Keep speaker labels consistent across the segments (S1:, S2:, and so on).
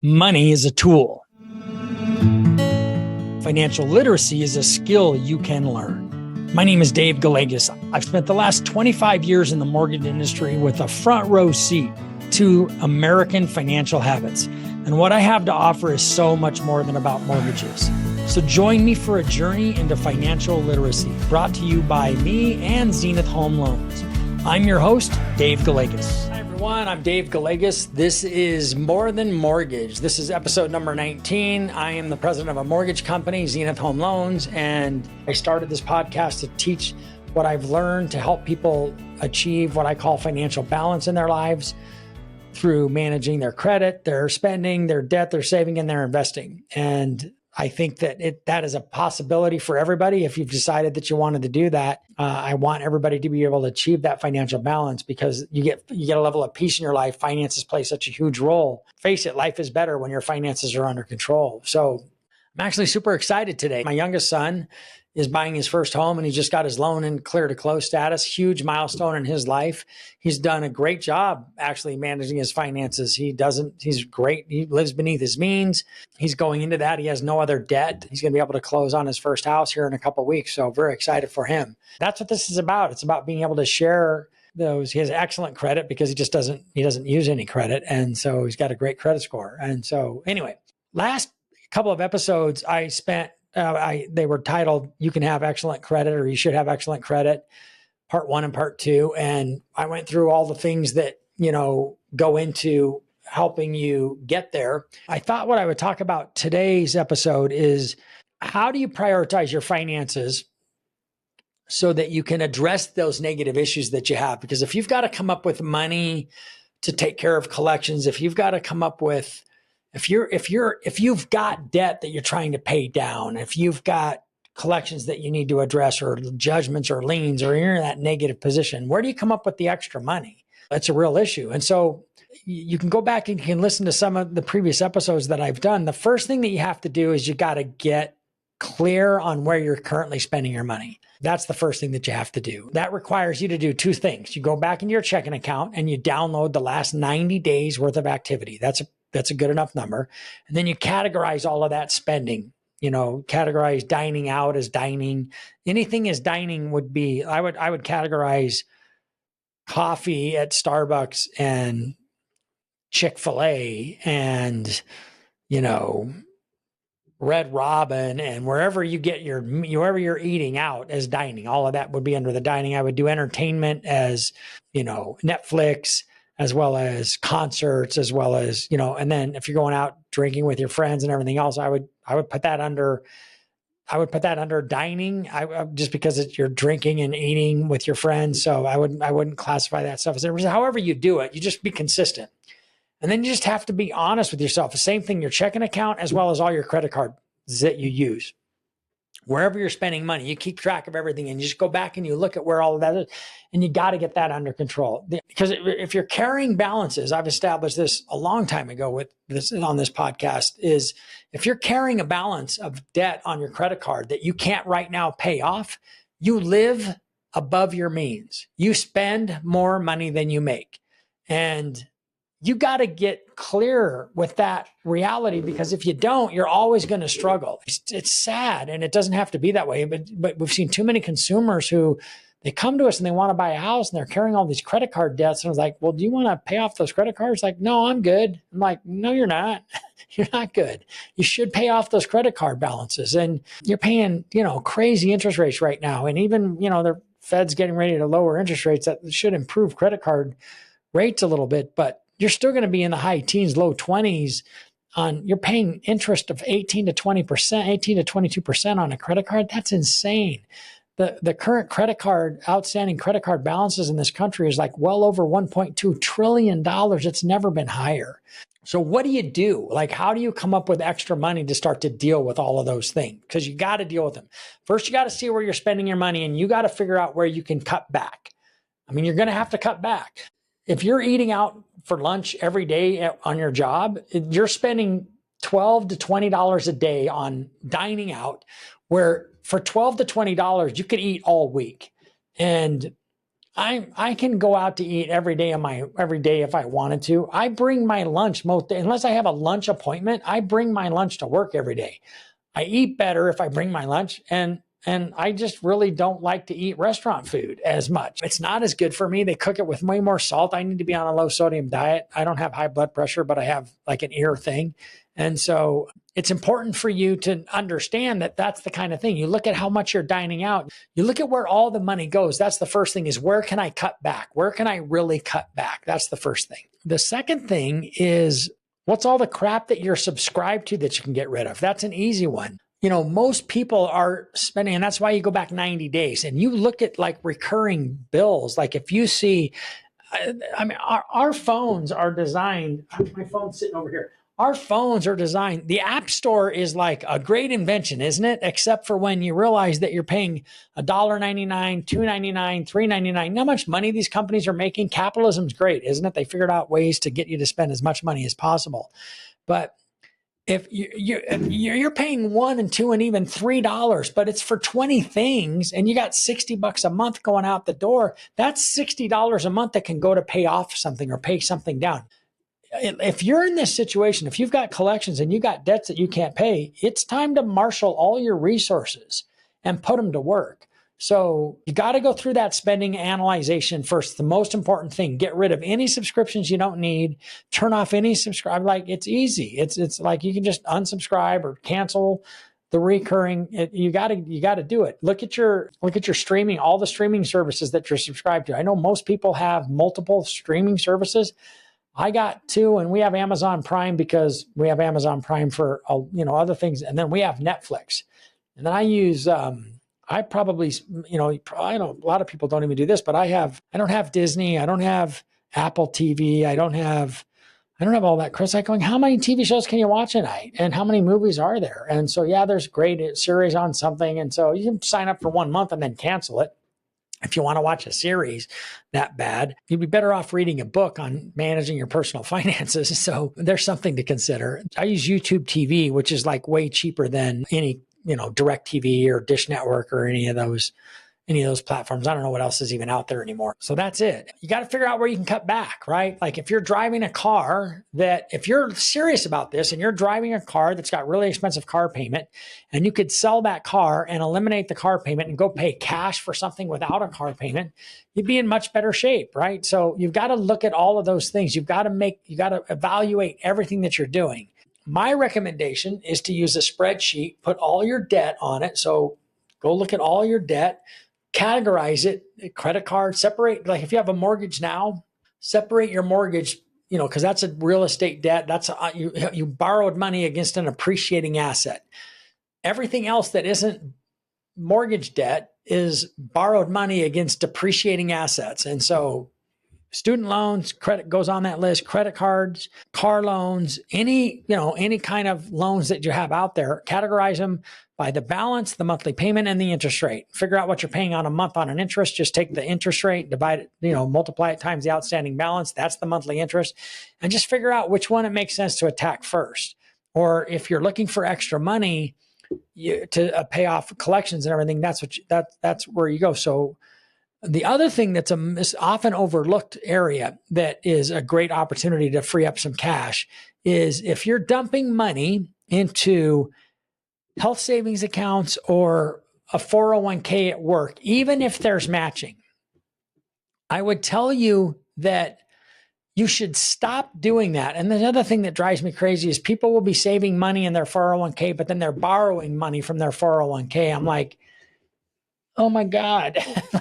S1: Money is a tool. Financial literacy is a skill you can learn. My name is Dave Gallegos. I've spent the last 25 years in the mortgage industry with a front row seat to American financial habits. And what I have to offer is so much more than about mortgages. So join me for a journey into financial literacy, brought to you by me and Zenith Home Loans. I'm your host, Dave Gallegos. Hi everyone, I'm Dave Gallegos. This is More Than Mortgage. This is episode number 19. I am the president of a mortgage company, Zenith Home Loans, and I started this podcast to teach what I've learned to help people achieve what I call financial balance in their lives through managing their credit, their spending, their debt, their saving, and their investing. And I think that that is a possibility for everybody. If you've decided that you wanted to do that, I want everybody to be able to achieve that financial balance because you get a level of peace in your life. Finances play such a huge role. Face it, life is better when your finances are under control. So I'm actually super excited today. My youngest son is buying his first home and he just got his loan in clear to close status. Huge milestone in his life. He's done a great job actually managing his finances. He's great. He lives beneath his means. He's going into that. He has no other debt. He's going to be able to close on his first house here in a couple of weeks. So very excited for him. That's what this is about. It's about being able to share he has excellent credit because he doesn't use any credit. And so he's got a great credit score. And so anyway, last couple of episodes I spent, they were titled, You Can Have Excellent Credit or You Should Have Excellent Credit, part 1 and part 2. And I went through all the things that, go into helping you get there. I thought what I would talk about today's episode is how do you prioritize your finances so that you can address those negative issues that you have? Because if you've got to come up with money to take care of collections, if you've got to come up with if you've got debt that you're trying to pay down, if you've got collections that you need to address or judgments or liens or you're in that negative position, where do you come up with the extra money? That's a real issue. And so you can go back and you can listen to some of the previous episodes that I've done. The first thing that you have to do is you got to get clear on where you're currently spending your money. That's the first thing that you have to do. That requires you to do 2 things. You go back into your checking account and you download the last 90 days worth of activity. That's a good enough number. And then you categorize all of that spending, categorize dining out as dining. Anything as dining would be, I would categorize coffee at Starbucks and Chick-fil-A and, Red Robin and wherever you're eating out as dining. All of that would be under the dining. I would do entertainment as, Netflix, as well as concerts, as well as, and then if you're going out drinking with your friends and everything else, I would put that under dining. Just because you're drinking and eating with your friends. So I wouldn't classify that stuff as however you do it, you just be consistent. And then you just have to be honest with yourself. The same thing, your checking account, as well as all your credit cards that you use. Wherever you're spending money, you keep track of everything and you just go back and you look at where all of that is, and you got to get that under control. Because if you're carrying balances, I've established this a long time ago with this on this podcast, is if you're carrying a balance of debt on your credit card that you can't right now pay off, you live above your means. You spend more money than you make. And you got to get clear with that reality, because if you don't, you're always going to struggle. It's sad, and it doesn't have to be that way. But we've seen too many consumers who they come to us and they want to buy a house and they're carrying all these credit card debts. And I was like, well, do you want to pay off those credit cards? Like, no, I'm good. I'm like, no, you're not. You're not good. You should pay off those credit card balances. And you're paying, crazy interest rates right now. And even, the Fed's getting ready to lower interest rates. That should improve credit card rates a little bit, but you're still going to be in the high teens, low 20s you're paying interest of 18 to 20%, 18 to 22% on a credit card. That's insane. The current outstanding credit card balances in this country is like well over $1.2 trillion. It's never been higher. So what do you do? Like, how do you come up with extra money to start to deal with all of those things? Because you got to deal with them. First, you got to see where you're spending your money, and you got to figure out where you can cut back. I mean, you're going to have to cut back. If you're eating out for lunch every day on your job, you're spending $12 to $20 a day on dining out, where for $12 to $20, you could eat all week. And I can go out to eat every day if I wanted to. I bring my lunch most days, unless I have a lunch appointment. I bring my lunch to work every day. I eat better if I bring my lunch, and I just really don't like to eat restaurant food as much. It's not as good for me. They cook it with way more salt. I need to be on a low sodium diet. I don't have high blood pressure, but I have like an ear thing. And so it's important for you to understand that that's the kind of thing. You look at how much you're dining out. You look at where all the money goes. That's the first thing, is where can I cut back? Where can I really cut back? That's the first thing. The second thing is, what's all the crap that you're subscribed to that you can get rid of? That's an easy one. Most people are spending, and that's why you go back 90 days and you look at like recurring bills. Like if you see, I mean, our phones are designed, my phone's sitting over here. Our phones are designed, the App Store is like a great invention, isn't it? Except for when you realize that you're paying $1.99, $2.99, $3.99. How much money these companies are making. Capitalism's great, isn't it? They figured out ways to get you to spend as much money as possible. But if you're paying $1 and $2 and even $3, but it's for 20 things and you got $60 a month going out the door, that's $60 a month that can go to pay off something or pay something down. If you're in this situation, if you've got collections and you got debts that you can't pay, it's time to marshal all your resources and put them to work. So you got to go through that spending analyzation first. The most important thing, get rid of any subscriptions you don't need, turn off any subscribe. Like it's easy. It's like you can just unsubscribe or cancel the recurring. You got to do it. Look at your streaming, all the streaming services that you're subscribed to. I know most people have multiple streaming services. I got two, and we have Amazon Prime because we have Amazon Prime for other things, and then we have Netflix. And then I use I probably I know a lot of people don't even do this, but I don't have Disney, I don't have Apple TV, I don't have all that. Chris, like going, how many TV shows can you watch a night, and how many movies are there? And so there's great series on something, and so you can sign up for 1 month and then cancel it. If you want to watch a series that bad, you'd be better off reading a book on managing your personal finances. So there's something to consider. I use YouTube TV, which is like way cheaper than any, Direct TV or Dish Network or any of those platforms. I don't know what else is even out there anymore. So that's it. You got to figure out where you can cut back, right? Like if you're driving a car if you're serious about this and you're driving a car that's got really expensive car payment, and you could sell that car and eliminate the car payment and go pay cash for something without a car payment, you'd be in much better shape, right? So you've got to look at all of those things. You got to evaluate everything that you're doing. My recommendation is to use a spreadsheet, put all your debt on it. So go look at all your debt, categorize it, credit card, separate. Like if you have a mortgage now, separate your mortgage, because that's a real estate debt. That's you borrowed money against an appreciating asset. Everything else that isn't mortgage debt is borrowed money against depreciating assets. And so student loans, credit goes on that list, credit cards, car loans, any kind of loans that you have out there, categorize them by the balance, the monthly payment, and the interest rate. Figure out what you're paying on a month on an interest. Just take the interest rate, divide it, multiply it times the outstanding balance. That's the monthly interest. And just figure out which one it makes sense to attack first. Or if you're looking for extra money to pay off collections and everything, that's where you go. So the other thing that's a often overlooked area that is a great opportunity to free up some cash is if you're dumping money into health savings accounts or a 401k at work, even if there's matching, I would tell you that you should stop doing that. And the other thing that drives me crazy is people will be saving money in their 401k, but then they're borrowing money from their 401k. I'm like, oh my God,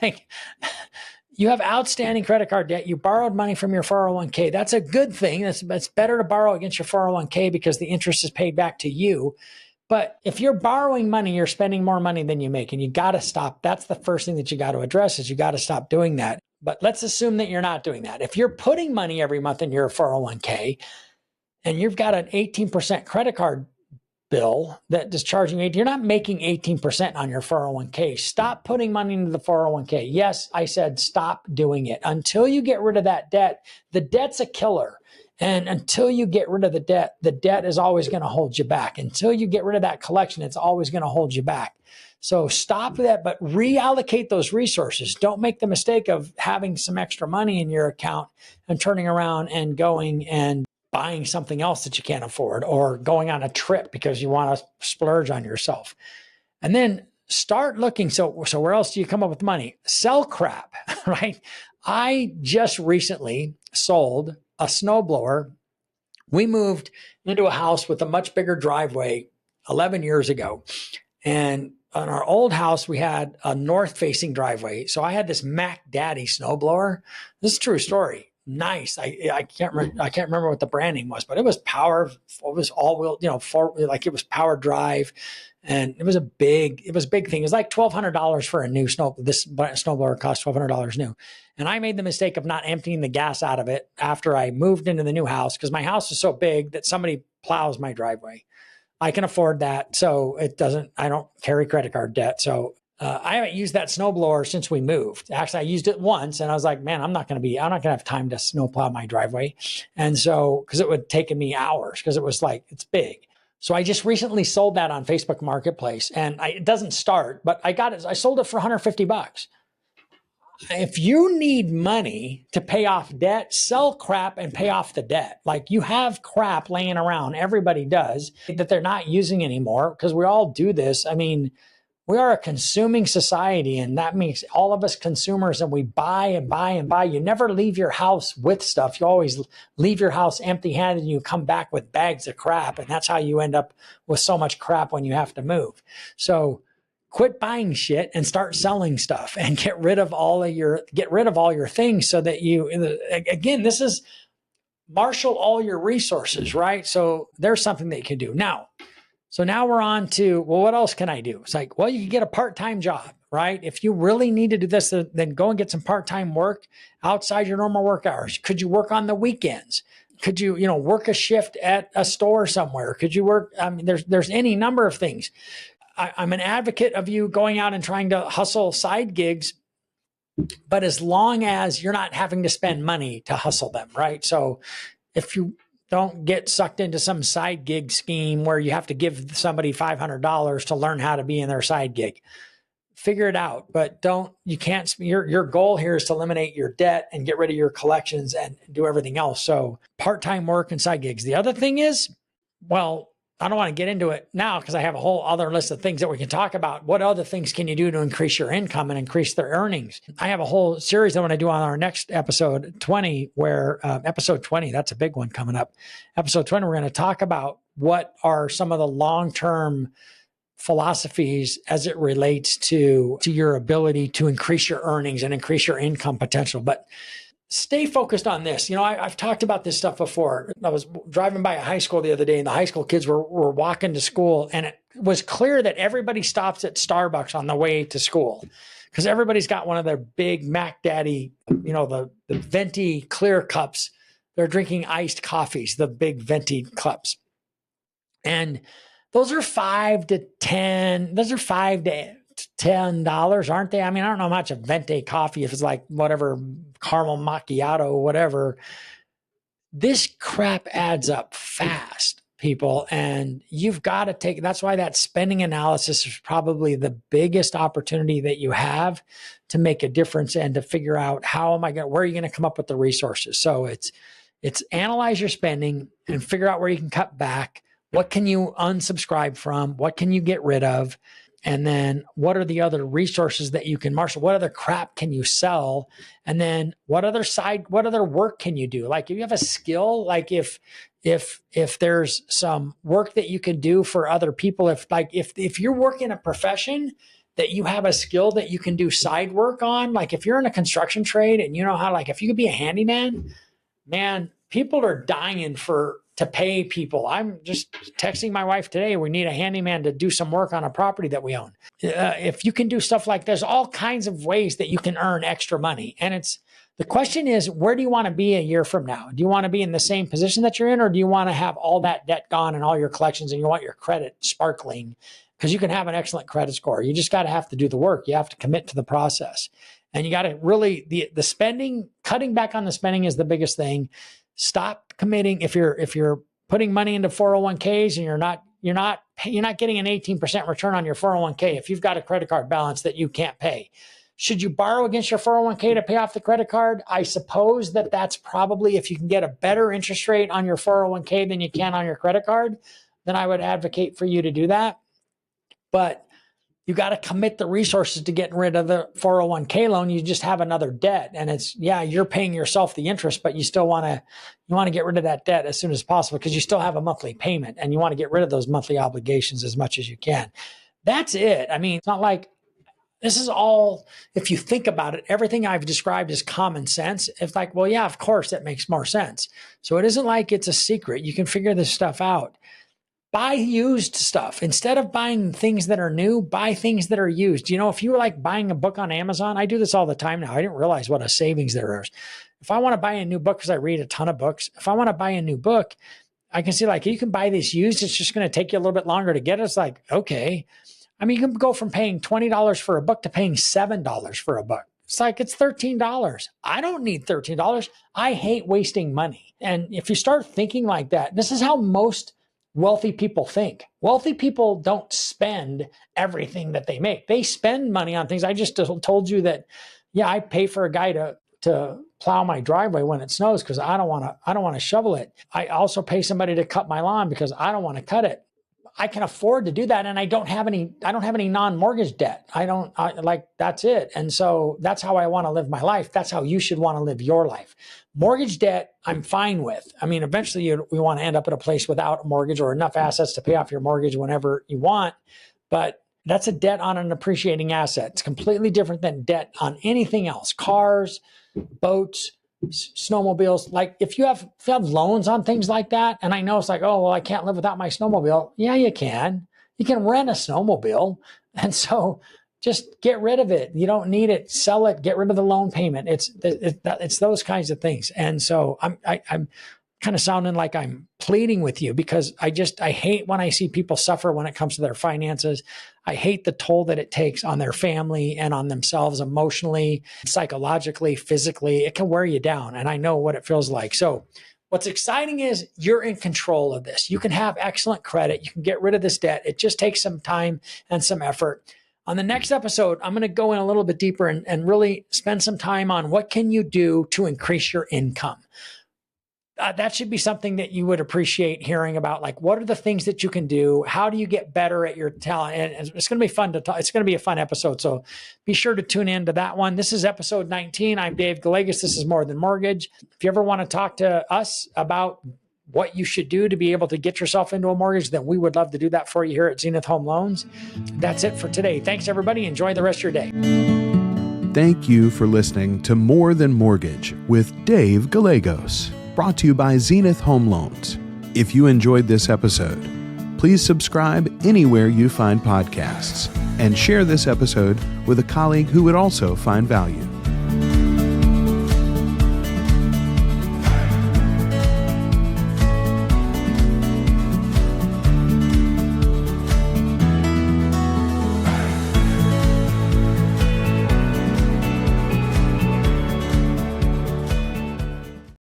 S1: like you have outstanding credit card debt. You borrowed money from your 401k. That's a good thing. That's better to borrow against your 401k because the interest is paid back to you. But if you're borrowing money, you're spending more money than you make, and you got to stop. That's the first thing that you got to address is you got to stop doing that. But let's assume that you're not doing that. If you're putting money every month in your 401k and you've got an 18% credit card bill that is charging you, you're not making 18% on your 401k. Stop putting money into the 401k. Yes, I said stop doing it until you get rid of that debt. The debt's a killer. And until you get rid of the debt is always going to hold you back. Until you get rid of that collection, it's always going to hold you back. So stop that, but reallocate those resources. Don't make the mistake of having some extra money in your account and turning around and going and buying something else that you can't afford, or going on a trip because you want to splurge on yourself. And then start looking. So where else do you come up with money? Sell crap, right? I just recently sold a snowblower. We moved into a house with a much bigger driveway 11 years ago. And on our old house, we had a north-facing driveway. So I had this Mac Daddy snowblower. This is a true story. Nice. I can't remember what the brand name was, but it was all-wheel, it was power drive, and it was a big thing. It was like $1,200 for a new this snowblower cost $1,200 new. And I made the mistake of not emptying the gas out of it after I moved into the new house, because my house is so big that somebody plows my driveway. I can afford that. So I don't carry credit card debt. So I haven't used that snowblower since we moved. Actually, I used it once and I was like, man, I'm not going to have time to snowplow my driveway. And so, because it would take me hours, because it's big. So I just recently sold that on Facebook Marketplace, and it doesn't start, but I sold it for $150. If you need money to pay off debt, sell crap and pay off the debt. Like, you have crap laying around, everybody does, that they're not using anymore, because we all do this. I mean, we are a consuming society, and that means all of us consumers, and we buy and buy and buy. You never leave your house with stuff. You always leave your house empty-handed, and you come back with bags of crap, and that's how you end up with so much crap when you have to move. So quit buying shit and start selling stuff, and get rid of all your things, so that again, this is marshal all your resources, right? So there's something that you can do. So now we're on to, well, what else can I do? It's like, well, you can get a part-time job, right? If you really need to do this, then go and get some part-time work outside your normal work hours. Could you work on the weekends? Could you, work a shift at a store somewhere? Could you work? I mean, there's any number of things. I'm an advocate of you going out and trying to hustle side gigs, but as long as you're not having to spend money to hustle them, right? So if you don't get sucked into some side gig scheme where you have to give somebody $500 to learn how to be in their side gig, figure it out. But your goal here is to eliminate your debt and get rid of your collections and do everything else. So part-time work and side gigs. The other thing is, well, I don't want to get into it now because I have a whole other list of things that we can talk about. What other things can you do to increase your income and increase their earnings? I have a whole series I want to do on our next episode 20, where episode 20, that's a big one coming up. Episode 20, we're going to talk about what are some of the long-term philosophies as it relates to your ability to increase your earnings and increase your income potential. But stay focused on this. I've talked about this stuff before. I was driving by a high school the other day, and the high school kids were walking to school, and it was clear that everybody stops at Starbucks on the way to school, because everybody's got one of their big Mac Daddy, the venti clear cups. They're drinking iced coffees, the big venti cups. And those are $5 to $10, aren't they? I mean, I don't know how much a venti coffee, if it's like whatever, caramel macchiato, whatever. This crap adds up fast, people. And you've got to that's why that spending analysis is probably the biggest opportunity that you have to make a difference and to figure out where are you going to come up with the resources? So it's analyze your spending and figure out where you can cut back. What can you unsubscribe from? What can you get rid of? And then what are the other resources that you can marshal? What other crap can you sell? And then what other work can you do? Like, if you have a skill, like if there's some work that you can do for other people, if you're working a profession that you have a skill that you can do side work on, like if you're in a construction trade and you know how, like if you could be a handyman, man, people are dying to pay people. I'm just texting my wife today. We need a handyman to do some work on a property that we own. If you can do stuff like, there's all kinds of ways that you can earn extra money. And the question is, where do you want to be a year from now? Do you want to be in the same position that you're in, or do you want to have all that debt gone and all your collections, and you want your credit sparkling? Because you can have an excellent credit score. You just got to have to do the work. You have to commit to the process. And you got to really, the spending, cutting back on the spending is the biggest thing. Stop committing, if you're putting money into 401ks and you're not getting an 18% return on your 401k, if you've got a credit card balance that you can't pay, should you borrow against your 401k to pay off the credit card? I suppose that's probably, if you can get a better interest rate on your 401k than you can on your credit card, then I would advocate for you to do that. But you got to commit the resources to getting rid of the 401k loan. You just have another debt, and you're paying yourself the interest, but you still want to get rid of that debt as soon as possible because you still have a monthly payment and you want to get rid of those monthly obligations as much as you can. That's it. I mean, it's not like this is all, if you think about it, everything I've described is common sense. It's like, well, yeah, of course that makes more sense. So it isn't like it's a secret. You can figure this stuff out. Buy used stuff. Instead of buying things that are new, buy things that are used. If you were like buying a book on Amazon, I do this all the time now. I didn't realize what a savings there is. If I want to buy a new book, because I read a ton of books, if I want to buy a new book, I can see like, you can buy this used. It's just going to take you a little bit longer to get it. It's like, okay. I mean, you can go from paying $20 for a book to paying $7 for a book. It's like, it's $13. I don't need $13. I hate wasting money. And if you start thinking like that, this is how most wealthy people think. Wealthy people don't spend everything that they make. They spend money on things. I just told you that, yeah, I pay for a guy to plow my driveway when it snows because I don't want to shovel it. I also pay somebody to cut my lawn because I don't want to cut it. I can afford to do that, and I don't have any non-mortgage debt. That's it. And so that's how I want to live my life. That's how you should want to live your life. Mortgage debt, I'm fine with. I mean, eventually we want to end up at a place without a mortgage or enough assets to pay off your mortgage whenever you want. But that's a debt on an appreciating asset. It's completely different than debt on anything else. Cars, boats, snowmobiles. Like if you have loans on things like that, and I know it's like, oh, well, I can't live without my snowmobile. Yeah, you can. You can rent a snowmobile. And so just get rid of it. You don't need it. Sell it. Get rid of the loan payment. It's those kinds of things. And so I'm kind of sounding like I'm pleading with you because I hate when I see people suffer when it comes to their finances. I hate the toll that it takes on their family and on themselves emotionally, psychologically, physically. It can wear you down, and I know what it feels like. So what's exciting is you're in control of this. You can have excellent credit. You can get rid of this debt. It just takes some time and some effort. On the next episode, I'm going to go in a little bit deeper and really spend some time on what can you do to increase your income. That should be something that you would appreciate hearing about. Like, what are the things that you can do? How do you get better at your talent? And it's going to be fun to talk. It's going to be a fun episode. So be sure to tune in to that one. This is episode 19. I'm Dave Gallegos. This is More Than Mortgage. If you ever want to talk to us about what you should do to be able to get yourself into a mortgage, then we would love to do that for you here at Zenith Home Loans. That's it for today. Thanks, everybody. Enjoy the rest of your day.
S2: Thank you for listening to More Than Mortgage with Dave Gallegos, brought to you by Zenith Home Loans. If you enjoyed this episode, please subscribe anywhere you find podcasts and share this episode with a colleague who would also find value.